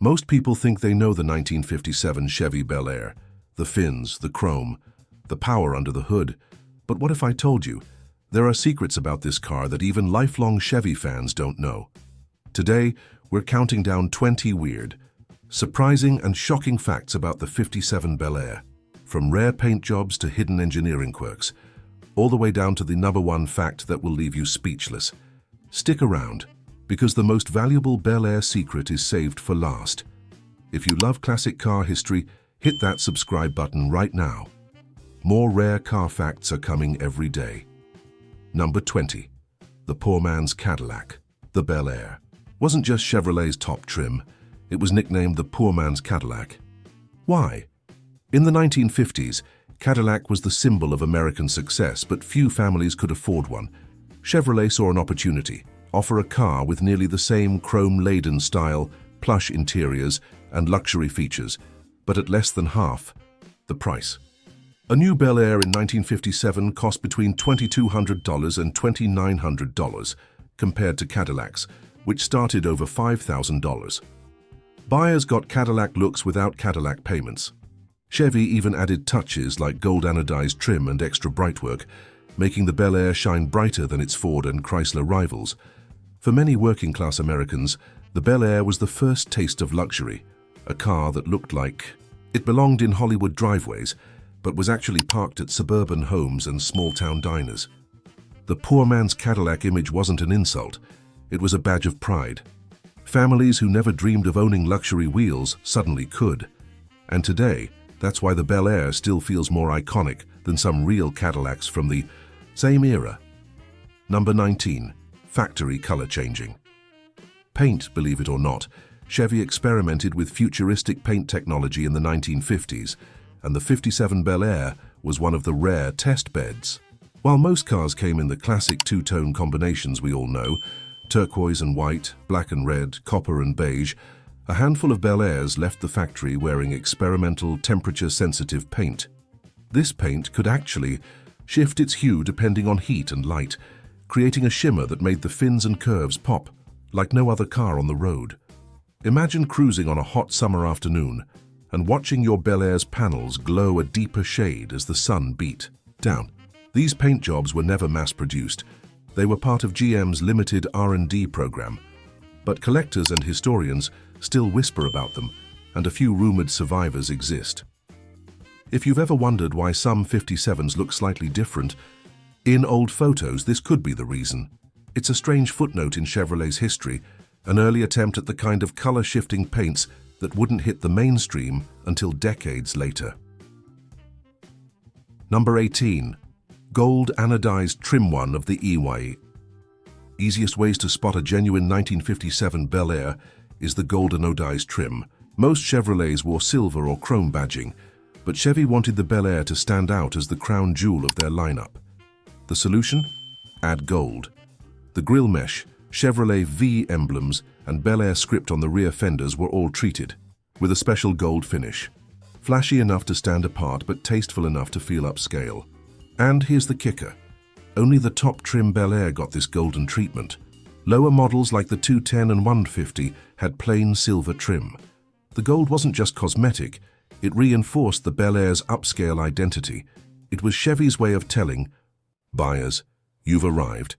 Most people think they know the 1957 Chevy Bel Air, the fins, the chrome, the power under the hood. But what if I told you there are secrets about this car that even lifelong Chevy fans don't know? Today, we're counting down 20 weird, surprising and shocking facts about the 57 Bel Air, from rare paint jobs to hidden engineering quirks, all the way down to the #1 fact that will leave you speechless. Stick around, because the most valuable Bel Air secret is saved for last. If you love classic car history, hit that subscribe button right now. More rare car facts are coming every day. Number 20. The poor man's Cadillac. The Bel Air wasn't just Chevrolet's top trim, it was nicknamed the poor man's Cadillac. Why? In the 1950s, Cadillac was the symbol of American success, but few families could afford one. Chevrolet saw an opportunity: offer a car with nearly the same chrome-laden style, plush interiors, and luxury features, but at less than half the price. A new Bel Air in 1957 cost between $2,200 and $2,900, compared to Cadillacs, which started over $5,000. Buyers got Cadillac looks without Cadillac payments. Chevy even added touches like gold-anodized trim and extra brightwork, making the Bel Air shine brighter than its Ford and Chrysler rivals. For many working-class Americans, the Bel Air was the first taste of luxury, a car that looked like it belonged in Hollywood driveways, but was actually parked at suburban homes and small-town diners. The poor man's Cadillac image wasn't an insult, it was a badge of pride. Families who never dreamed of owning luxury wheels suddenly could. And today, that's why the Bel Air still feels more iconic than some real Cadillacs from the same era. Number 19. Factory color changing. Paint, believe it or not, Chevy experimented with futuristic paint technology in the 1950s, and the 57 Bel Air was one of the rare test beds. While most cars came in the classic two-tone combinations we all know, turquoise and white, black and red, copper and beige, a handful of Bel Airs left the factory wearing experimental temperature-sensitive paint. This paint could actually shift its hue depending on heat and light, creating a shimmer that made the fins and curves pop like no other car on the road. Imagine cruising on a hot summer afternoon and watching your Bel Air's panels glow a deeper shade as the sun beat down. These paint jobs were never mass-produced. They were part of GM's limited R&D program, but collectors and historians still whisper about them, and a few rumored survivors exist. If you've ever wondered why some 57s look slightly different, in old photos this could be the reason. It's a strange footnote in Chevrolet's history, an early attempt at the kind of color-shifting paints that wouldn't hit the mainstream until decades later. Number 18. Gold-anodized trim one of the EYE. Easiest ways to spot a genuine 1957 Bel Air is the gold-anodized trim. Most Chevrolets wore silver or chrome badging, but Chevy wanted the Bel Air to stand out as the crown jewel of their lineup. The solution? Add gold. The grille mesh, Chevrolet V emblems, and Bel Air script on the rear fenders were all treated with a special gold finish. Flashy enough to stand apart, but tasteful enough to feel upscale. And here's the kicker. Only the top trim Bel Air got this golden treatment. Lower models like the 210 and 150 had plain silver trim. The gold wasn't just cosmetic, it reinforced the Bel Air's upscale identity. It was Chevy's way of telling buyers, you've arrived.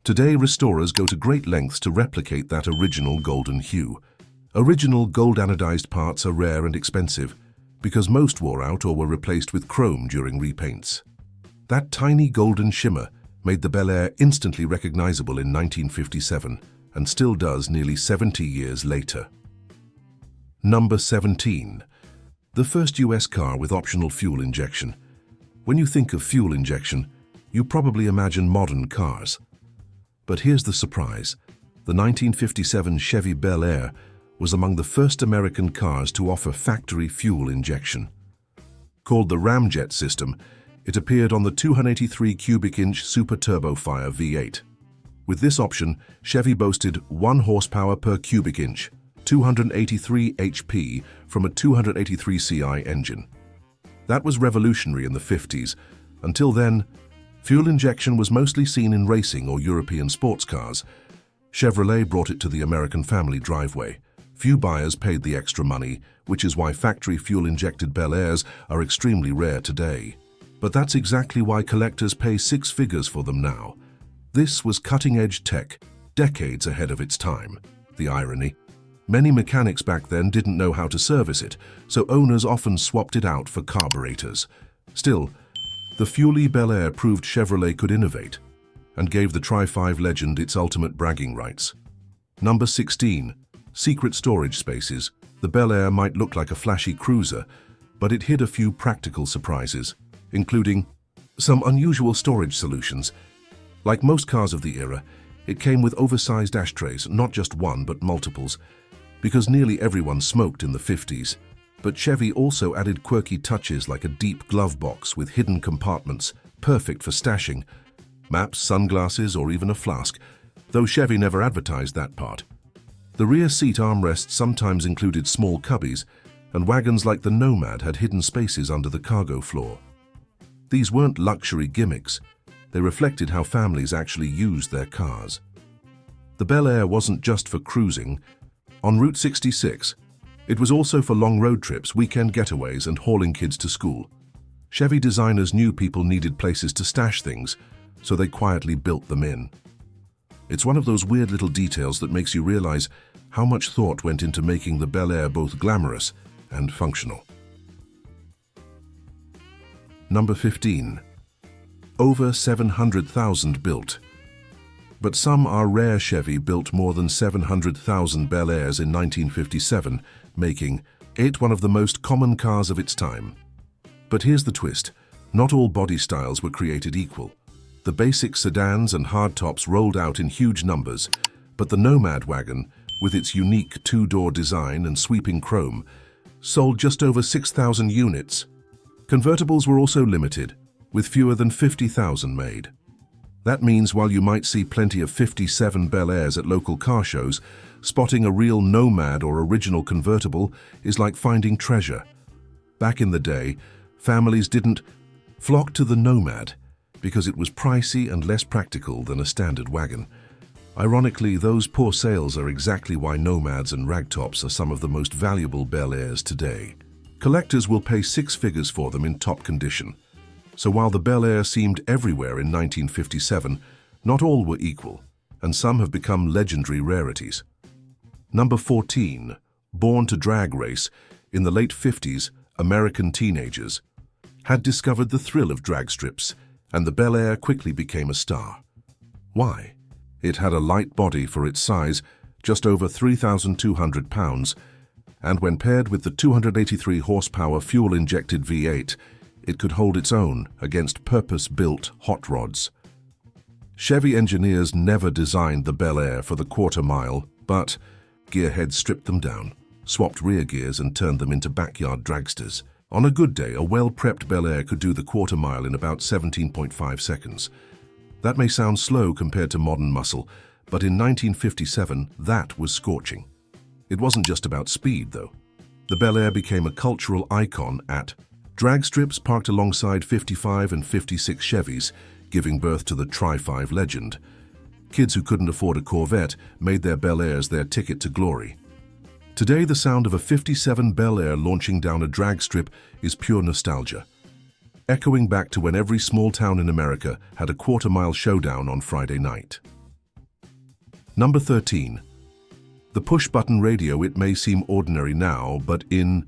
Today, restorers go to great lengths to replicate that original golden hue. Original gold-anodized parts are rare and expensive, because most wore out or were replaced with chrome during repaints. That tiny golden shimmer made the Bel Air instantly recognizable in 1957 and still does nearly 70 years later. Number 17. The first US car with optional fuel injection. When you think of fuel injection, you probably imagine modern cars. But here's the surprise. The 1957 Chevy Bel Air was among the first American cars to offer factory fuel injection. Called the ramjet system, it appeared on the 283 cubic inch Super Turbofire V8. With this option, Chevy boasted 1 horsepower per cubic inch, 283 HP from a 283 CI engine. That was revolutionary in the 50s. Until then, fuel injection was mostly seen in racing or European sports cars. Chevrolet brought it to the American family driveway. Few buyers paid the extra money, which is why factory fuel-injected Bel Airs are extremely rare today. But that's exactly why collectors pay six figures for them now. This was cutting-edge tech, decades ahead of its time. The irony? Many mechanics back then didn't know how to service it, so owners often swapped it out for carburetors. Still, the Chevy Bel Air proved Chevrolet could innovate and gave the Tri-5 legend its ultimate bragging rights. Number 16. Secret storage spaces. The Bel Air might look like a flashy cruiser, but it hid a few practical surprises, including some unusual storage solutions. Like most cars of the era, it came with oversized ashtrays, not just one but multiples, because nearly everyone smoked in the 50s. But Chevy also added quirky touches like a deep glove box with hidden compartments, perfect for stashing maps, sunglasses, or even a flask, though Chevy never advertised that part. The rear seat armrests sometimes included small cubbies, and wagons like the Nomad had hidden spaces under the cargo floor. These weren't luxury gimmicks. They reflected how families actually used their cars. The Bel Air wasn't just for cruising on Route 66. It was also for long road trips, weekend getaways, and hauling kids to school. Chevy designers knew people needed places to stash things, so they quietly built them in. It's one of those weird little details that makes you realize how much thought went into making the Bel Air both glamorous and functional. Number 15. Over 700,000 built. But some are rare. Chevy built more than 700,000 Bel Airs in 1957, making it one of the most common cars of its time. But here's the twist. Not all body styles were created equal. The basic sedans and hardtops rolled out in huge numbers, but the Nomad wagon, with its unique two-door design and sweeping chrome, sold just over 6,000 units. Convertibles were also limited, with fewer than 50,000 made. That means while you might see plenty of 57 Bel Airs at local car shows, spotting a real Nomad or original convertible is like finding treasure. Back in the day, families didn't flock to the Nomad because it was pricey and less practical than a standard wagon. Ironically, those poor sales are exactly why Nomads and ragtops are some of the most valuable Bel Airs today. Collectors will pay six figures for them in top condition. So while the Bel Air seemed everywhere in 1957, not all were equal, and some have become legendary rarities. Number 14. Born to drag race, in the late 50s, American teenagers had discovered the thrill of drag strips, and the Bel Air quickly became a star. Why? It had a light body for its size, just over 3,200 pounds, and when paired with the 283 horsepower fuel-injected V8, it could hold its own against purpose-built hot rods. Chevy engineers never designed the Bel Air for the quarter mile, but gearheads stripped them down, swapped rear gears, and turned them into backyard dragsters. On a good day, a well-prepped Bel Air could do the quarter mile in about 17.5 seconds. That may sound slow compared to modern muscle, but in 1957, that was scorching. It wasn't just about speed, though. The Bel Air became a cultural icon at drag strips parked alongside 55 and 56 Chevys, giving birth to the Tri-5 legend. Kids who couldn't afford a Corvette made their Bel Airs their ticket to glory. Today, the sound of a 57 Bel Air launching down a drag strip is pure nostalgia, echoing back to when every small town in America had a quarter-mile showdown on Friday night. Number 13. The push-button radio. It may seem ordinary now, but in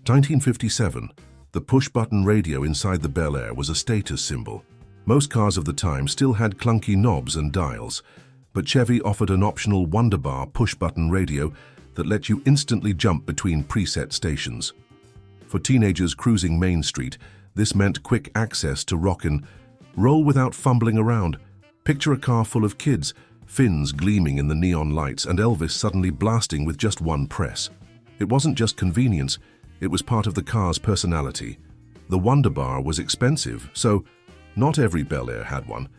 1957, the push-button radio inside the Bel Air was a status symbol. Most cars of the time still had clunky knobs and dials, but Chevy offered an optional Wonderbar push-button radio that let you instantly jump between preset stations. For teenagers cruising Main Street, this meant quick access to rock and roll without fumbling around. Picture a car full of kids, fins gleaming in the neon lights, and Elvis suddenly blasting with just one press. It wasn't just convenience, it was part of the car's personality. The Wonderbar was expensive, so not every Bel Air had one,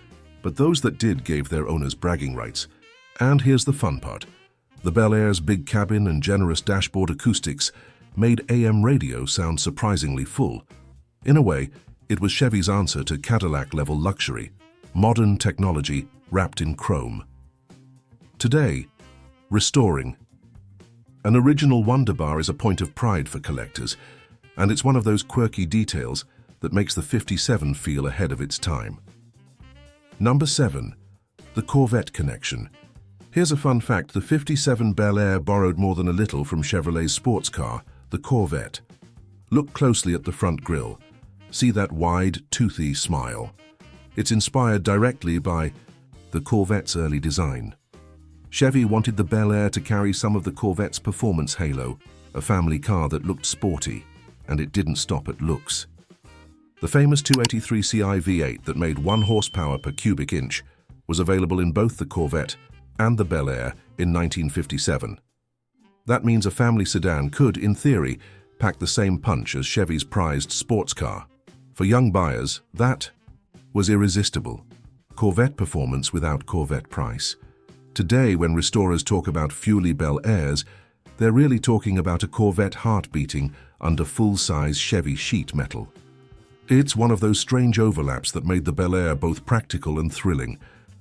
but those that did gave their owners bragging rights. And here's the fun part. The Bel Air's big cabin and generous dashboard acoustics made AM radio sound surprisingly full. In a way, it was Chevy's answer to Cadillac-level luxury, modern technology wrapped in chrome. Today, restoring An original Wonder Bar is a point of pride for collectors, and it's one of those quirky details that makes the 57 feel ahead of its time. Number 7. The Corvette connection. Here's a fun fact: the 57 Bel Air borrowed more than a little from Chevrolet's sports car, the Corvette. Look closely at the front grille. See that wide, toothy smile. It's inspired directly by the Corvette's early design. Chevy wanted the Bel Air to carry some of the Corvette's performance halo, a family car that looked sporty, and it didn't stop at looks. The famous 283 Ci V8 that made 1 horsepower per cubic inch was available in both the Corvette and the Bel Air in 1957. That means a family sedan could, in theory, pack the same punch as Chevy's prized sports car. For young buyers, that was irresistible. Corvette performance without Corvette price. Today, when restorers talk about fuel-y Bel Airs, they're really talking about a Corvette heart beating under full-size Chevy sheet metal. It's one of those strange overlaps that made the Bel Air both practical and thrilling,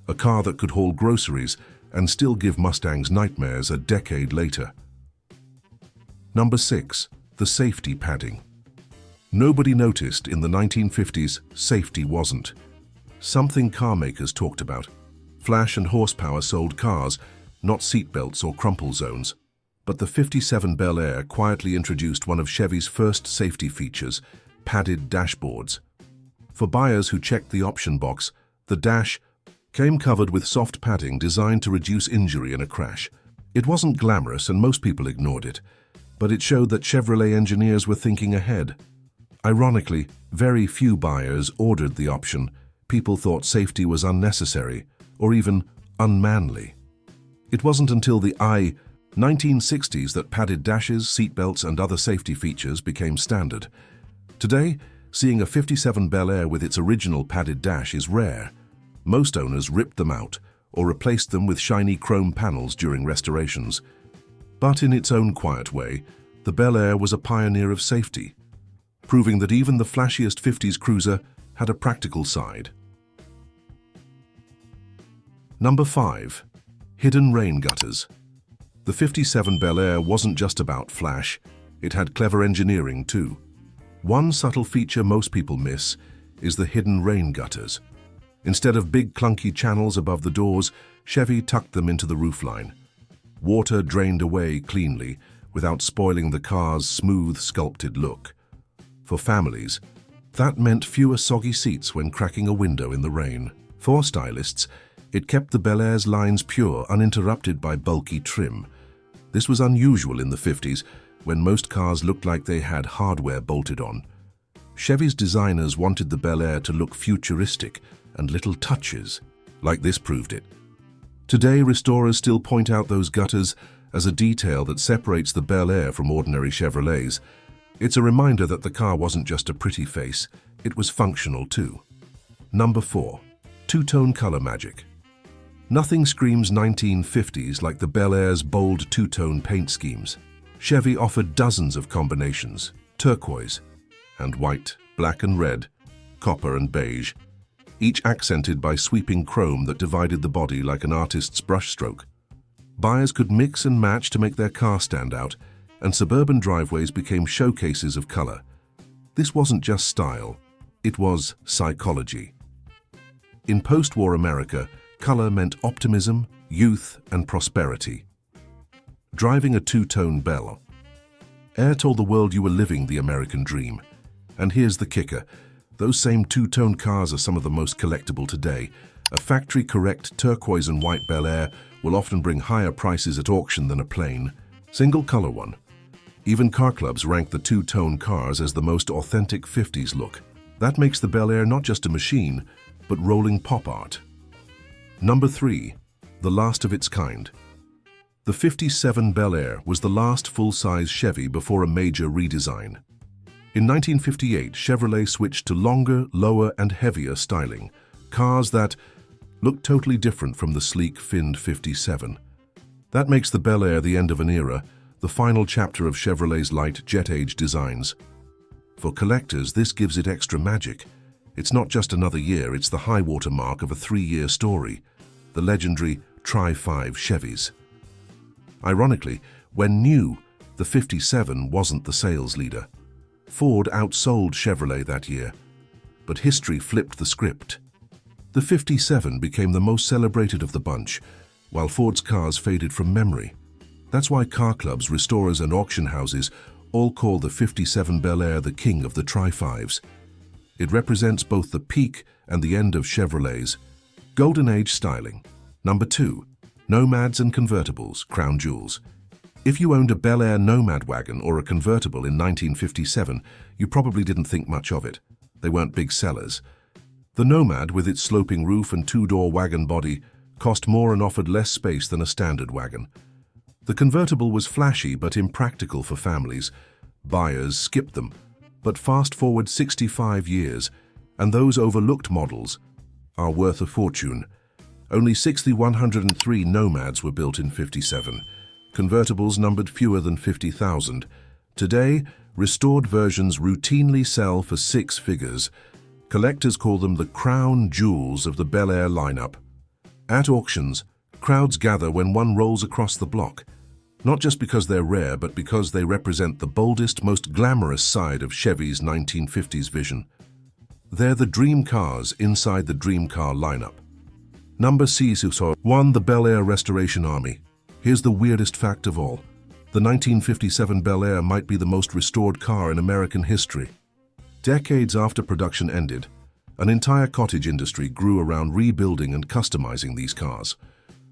a car that could haul groceries and still give Mustangs nightmares a decade later. Number 6. The safety padding. Nobody noticed in the 1950s safety wasn't something car makers talked about. Flash and horsepower sold cars, not seatbelts or crumple zones. But the 57 Bel Air quietly introduced one of Chevy's first safety features, padded dashboards. For buyers who checked the option box, the dash came covered with soft padding designed to reduce injury in a crash. It wasn't glamorous and most people ignored it, but it showed that Chevrolet engineers were thinking ahead. Ironically, very few buyers ordered the option. People thought safety was unnecessary or even unmanly. It wasn't until the 1960s that padded dashes, seatbelts, and other safety features became standard. Today, seeing a 57 Bel Air with its original padded dash is rare. Most owners ripped them out or replaced them with shiny chrome panels during restorations. But in its own quiet way, the Bel Air was a pioneer of safety, proving that even the flashiest 50s cruiser had a practical side. Number 5. Hidden rain gutters. The 57 Bel Air wasn't just about flash, it had clever engineering too. One subtle feature most people miss is the hidden rain gutters. Instead of big clunky channels above the doors, Chevy tucked them into the roofline. Water drained away cleanly without spoiling the car's smooth, sculpted look. For families, that meant fewer soggy seats when cracking a window in the rain. For stylists, it kept the Bel Air's lines pure, uninterrupted by bulky trim. This was unusual in the 50s, when most cars looked like they had hardware bolted on. Chevy's designers wanted the Bel Air to look futuristic, and little touches like this proved it. Today, restorers still point out those gutters as a detail that separates the Bel Air from ordinary Chevrolets. It's a reminder that the car wasn't just a pretty face, it was functional too. Number 4. Two-tone color magic. Nothing screams 1950s like the Bel Air's bold two-tone paint schemes. Chevy offered dozens of combinations: turquoise and white, black and red, copper and beige, each accented by sweeping chrome that divided the body like an artist's brushstroke. Buyers could mix and match to make their car stand out, and suburban driveways became showcases of color. This wasn't just style, it was psychology. In post-war America, color meant optimism, youth, and prosperity. Driving a two-tone Bel Air told the world you were living the American dream. And here's the kicker: those same two-tone cars are some of the most collectible today. A factory-correct turquoise and white Bel Air will often bring higher prices at auction than a plain, single-color one. Even car clubs rank the two-tone cars as the most authentic 50s look. That makes the Bel Air not just a machine, but rolling pop art. Number 3. The last of its kind. The 57 Bel Air was the last full-size Chevy before a major redesign. In 1958, Chevrolet switched to longer, lower, and heavier styling, cars that looked totally different from the sleek, finned 57. That makes the Bel Air the end of an era, the final chapter of Chevrolet's light jet-age designs. For collectors, this gives it extra magic. It's not just another year, it's the high-water mark of a 3-year story, the legendary Tri-5 Chevys. Ironically, When new, the 57 wasn't the sales leader. Ford outsold Chevrolet that year, but history flipped the script. The 57 became the most celebrated of the bunch, while Ford's cars faded from memory. That's why car clubs, restorers, and auction houses all call the 57 Bel Air the king of the Tri-5s. It represents both the peak and the end of Chevrolet's golden age styling. Number 2. Nomads and convertibles, crown jewels. If you owned a Bel Air Nomad wagon or a convertible in 1957, you probably didn't think much of it. They weren't big sellers. The Nomad, with its sloping roof and two-door wagon body, cost more and offered less space than a standard wagon. The convertible was flashy but impractical for families. Buyers skipped them. But fast forward 65 years, and those overlooked models are worth a fortune. Only 6,103 Nomads were built in 57. Convertibles numbered fewer than 50,000. Today, restored versions routinely sell for 6 figures. Collectors call them the crown jewels of the Bel Air lineup. At auctions, crowds gather when one rolls across the block, not just because they're rare, but because they represent the boldest, most glamorous side of Chevy's 1950s vision. They're the dream cars inside the dream car lineup. Number 1. The Bel Air Restoration Army. Here's the weirdest fact of all. The 1957 Bel Air might be the most restored car in American history. Decades after production ended, an entire cottage industry grew around rebuilding and customizing these cars.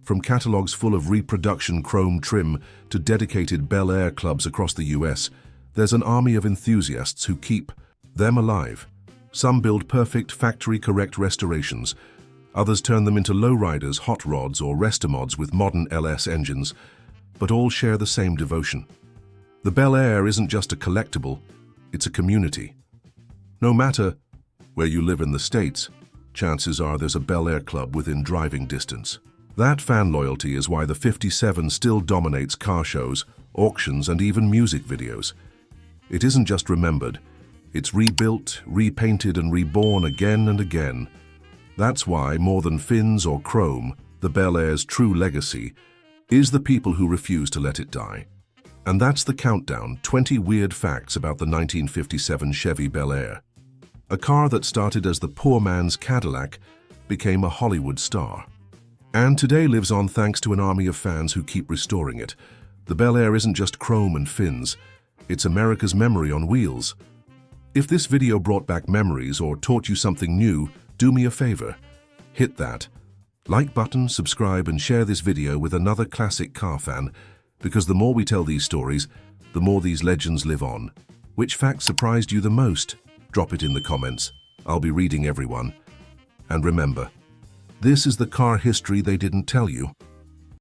From catalogs full of reproduction chrome trim to dedicated Bel Air clubs across the US, there's an army of enthusiasts who keep them alive. Some build perfect, factory-correct restorations. Others turn them into lowriders, hot rods, or restomods with modern LS engines, but all share the same devotion. The Bel Air isn't just a collectible, it's a community. No matter where you live in the States, chances are there's a Bel Air club within driving distance. That fan loyalty is why the 57 still dominates car shows, auctions, and even music videos. It isn't just remembered, it's rebuilt, repainted, and reborn again and again. That's why, more than fins or chrome, the Bel Air's true legacy is the people who refuse to let it die. And that's the countdown, 20 weird facts about the 1957 Chevy Bel Air. A car that started as the poor man's Cadillac became a Hollywood star. And today lives on thanks to an army of fans who keep restoring it. The Bel Air isn't just chrome and fins, it's America's memory on wheels. If this video brought back memories or taught you something new, do me a favor. Hit that like button, subscribe, and share this video with another classic car fan, because the more we tell these stories, the more these legends live on. Which fact surprised you the most? Drop it in the comments. I'll be reading everyone. And remember, this is the car history they didn't tell you.